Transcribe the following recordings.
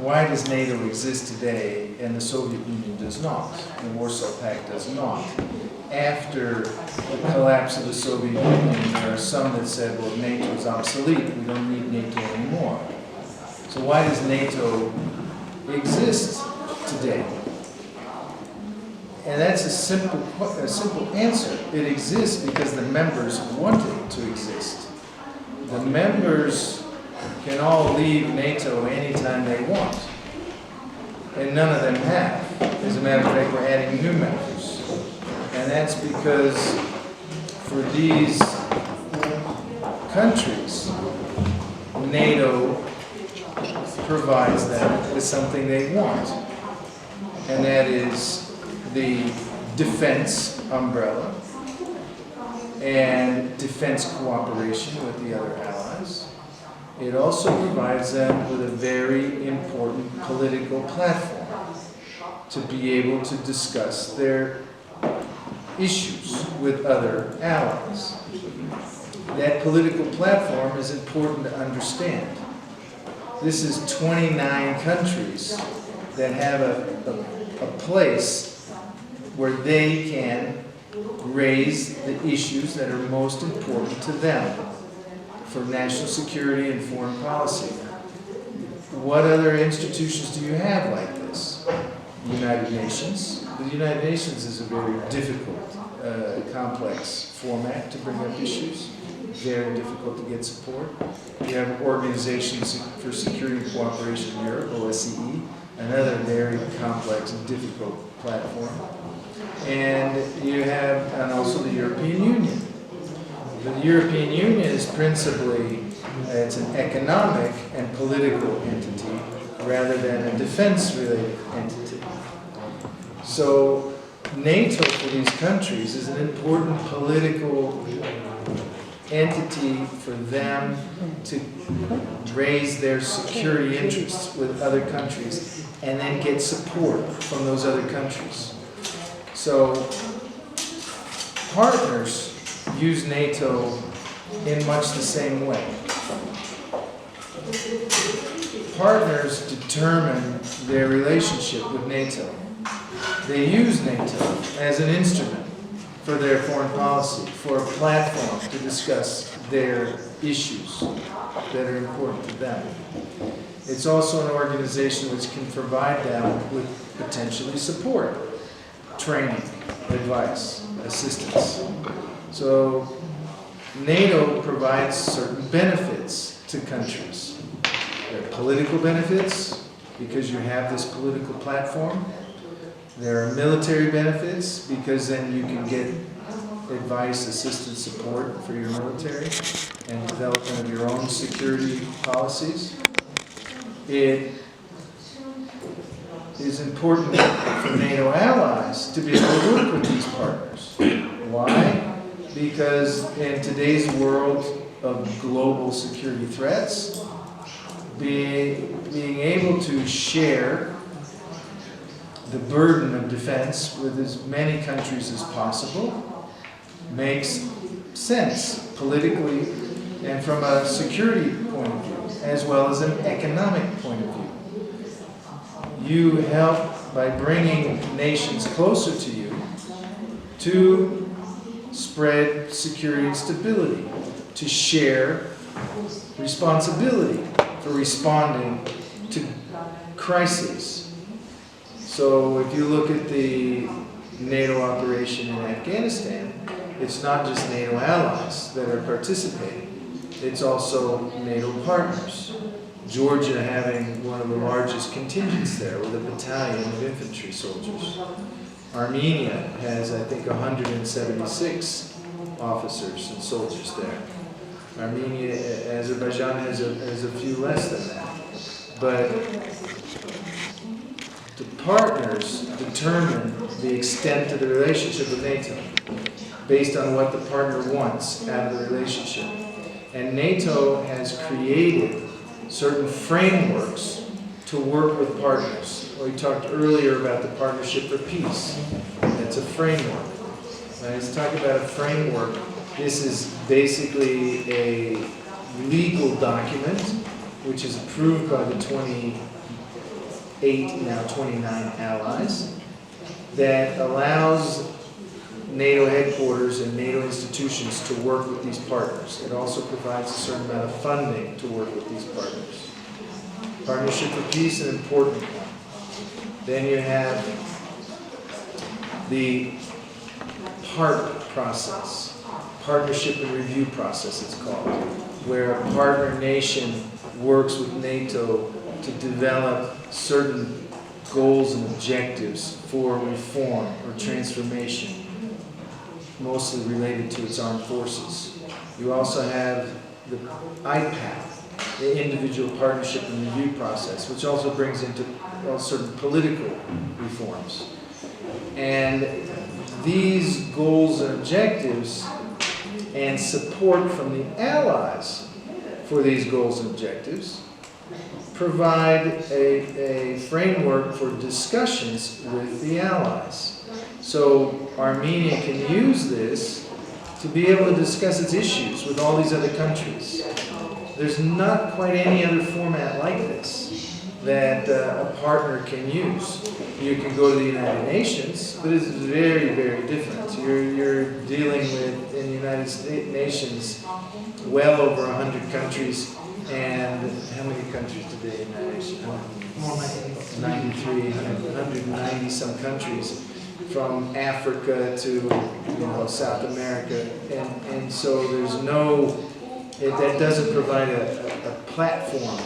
why does NATO exist today and the Soviet Union does not, the Warsaw Pact does not? After the collapse of the Soviet Union, there are some that said, well, NATO is obsolete, we don't need NATO anymore. So why does NATO exist today? And that's a simple answer. It exists because the members want it to exist. The members can all leave NATO anytime they want. And none of them have. As a matter of fact, we're adding new members. And that's because for these countries, NATO provides them with something they want. And that is the defense umbrella and defense cooperation with the other allies. It also provides them with a very important political platform to be able to discuss their issues with other allies. That political platform is important to understand. This is 29 countries that have a place where they can raise the issues that are most important to them for national security and foreign policy. What other institutions do you have like this? The United Nations. The United Nations is a very difficult, complex format to bring up issues. Very difficult to get support. You have Organizations for Security and Cooperation in Europe, OSCE, another very complex and difficult platform. And you have, and also the European Union. The European Union is principally, it's an economic and political entity rather than a defense-related entity. So NATO for these countries is an important political entity for them to raise their security interests with other countries and then get support from those other countries. So partners use NATO in much the same way. Partners determine their relationship with NATO. They use NATO as an instrument for their foreign policy, for a platform to discuss their issues that are important to them. It's also an organization which can provide them with potentially support, training, advice, assistance. So NATO provides certain benefits to countries. There are political benefits because you have this political platform. There are military benefits because then you can get advice, assistance, support for your military and development of your own security policies. It is important for NATO allies to be able to work with these partners. Why? Because in today's world of global security threats, being able to share the burden of defense with as many countries as possible makes sense politically and from a security point of view, as well as an economic point of view. You help by bringing nations closer to you to spread security and stability, to share responsibility for responding to crises. So if you look at the NATO operation in Afghanistan, it's not just NATO allies that are participating. It's also NATO partners. Georgia having one of the largest contingents there with a battalion of infantry soldiers. Armenia has, I think, 176 officers and soldiers there. Azerbaijan has a few less than that. But the partners determine the extent of the relationship with NATO based on what the partner wants out of the relationship. And NATO has created certain frameworks to work with partners. We talked earlier about the Partnership for Peace. That's a framework. Let's talk about a framework. This is basically a legal document which is approved by the 20 8, now 29 allies, that allows NATO headquarters and NATO institutions to work with these partners. It also provides a certain amount of funding to work with these partners. Partnership for Peace, an important one. Then you have the PARP process, Partnership and Review Process it's called, where a partner nation works with NATO to develop certain goals and objectives for reform or transformation, mostly related to its armed forces. You also have the IPAC, the Individual Partnership and Review Process, which also brings into certain political reforms. And these goals and objectives and support from the allies for these goals and objectives provide a framework for discussions with the allies. So Armenia can use this to be able to discuss its issues with all these other countries. There's not quite any other format like this that a partner can use. You can go to the United Nations, but it's very, very different. You're dealing with, in the United Nations, well over 100 countries, and how many countries today in the United Nations? 93, 190 some countries, from Africa to South America, and so there's no, that doesn't provide a platform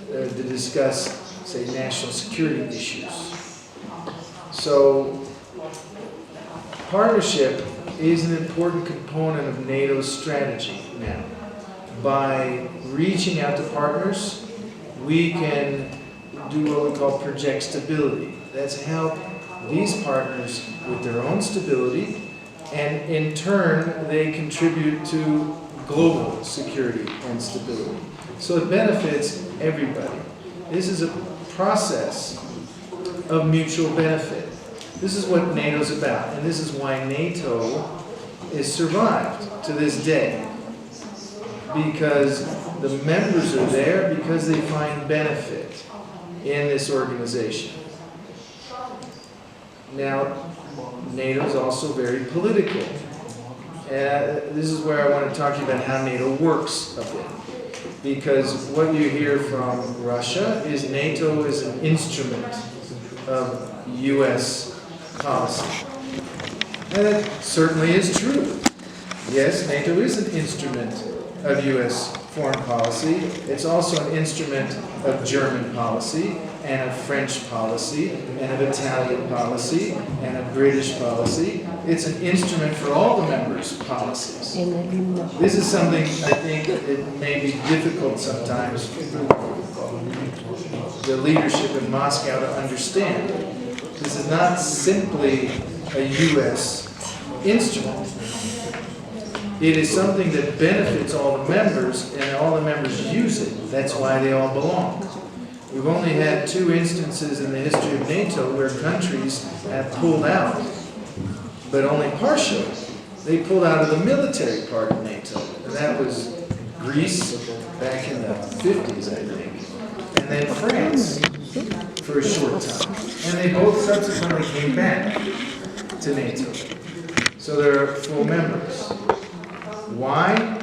to discuss, say, national security issues. So partnership is an important component of NATO's strategy now. By reaching out to partners, we can do what we call project stability. That's help these partners with their own stability, and in turn they contribute to global security and stability. So it benefits everybody. This is a process of mutual benefit. This is what NATO's about, and this is why NATO is survived to this day. Because the members are there because they find benefit in this organization. Now, NATO is also very political. This is where I want to talk to you about how NATO works a bit. Because what you hear from Russia is NATO is an instrument of U.S. policy. And that certainly is true. Yes, NATO is an instrument of U.S. foreign policy. It's also an instrument of German policy, and of French policy, and of Italian policy, and of British policy. It's an instrument for all the members' policies. This is something I think it may be difficult sometimes for the leadership in Moscow to understand. This is not simply a U.S. instrument. It is something that benefits all the members, and all the members use it. That's why they all belong. We've only had 2 instances in the history of NATO where countries have pulled out, but only partially. They pulled out of the military part of NATO, and that was Greece back in the 50s, I think, and then France for a short time. And they both subsequently came back to NATO. So they're full members. Why?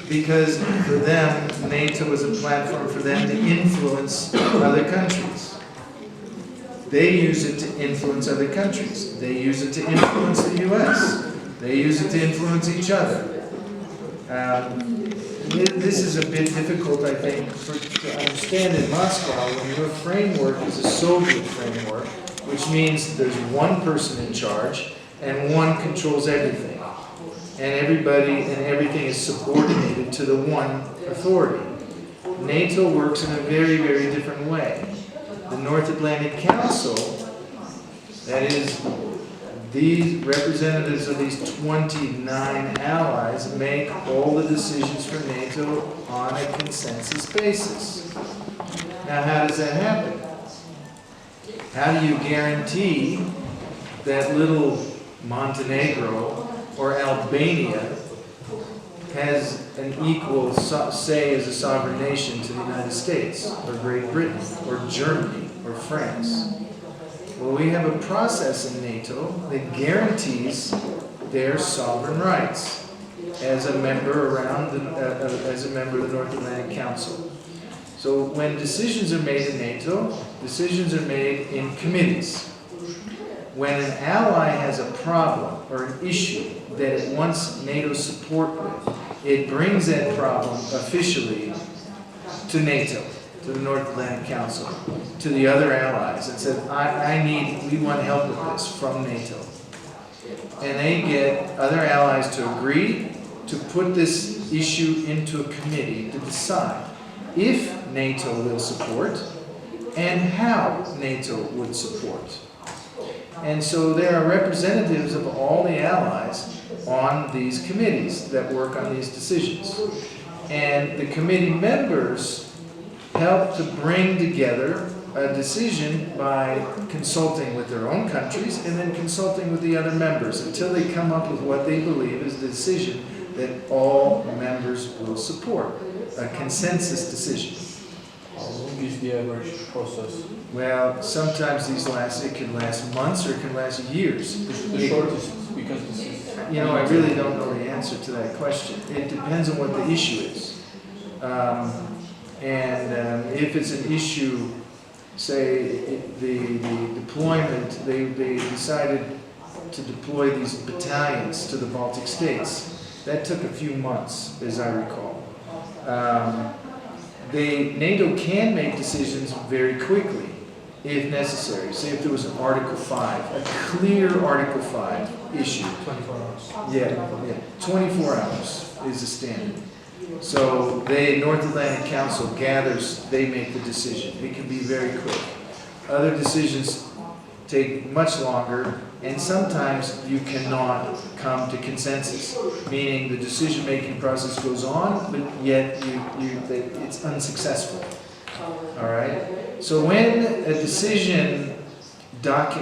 Because for them, NATO was a platform for them to influence other countries. They use it to influence other countries. They use it to influence the U.S. They use it to influence each other. This is a bit difficult, I think, to understand in Moscow when your framework is a Soviet framework, which means there's one person in charge and one controls everything. And everybody and everything is subordinated to the one authority. NATO works in a very, very different way. The North Atlantic Council, that is, these representatives of these 29 allies make all the decisions for NATO on a consensus basis. Now, how does that happen? How do you guarantee that little Montenegro or Albania has an equal say as a sovereign nation to the United States, or Great Britain, or Germany, or France. Well, we have a process in NATO that guarantees their sovereign rights as a member as a member of the North Atlantic Council. So when decisions are made in NATO, decisions are made in committees. When an ally has a problem or an issue that it wants NATO support with, it brings that problem officially to NATO, to the North Atlantic Council, to the other allies, and says, we want help with this from NATO. And they get other allies to agree to put this issue into a committee to decide if NATO will support and how NATO would support. And so there are representatives of all the allies on these committees that work on these decisions. And the committee members help to bring together a decision by consulting with their own countries and then consulting with the other members until they come up with what they believe is the decision that all members will support, a consensus decision. How long is the average process? Well, sometimes it can last months or it can last years. The shortest, because this is... I really don't know the answer to that question. It depends on what the issue is. If it's an issue, say, the deployment, they decided to deploy these battalions to the Baltic states. That took a few months, as I recall. NATO can make decisions very quickly, if necessary. Say if there was an Article 5, a clear Article 5 issue. 24 hours. Yeah, 24 hours is the standard. So North Atlantic Council gathers, they make the decision. It can be very quick. Other decisions take much longer, and sometimes you cannot come to consensus, meaning the decision-making process goes on, but yet it's unsuccessful. All right? So when a decision document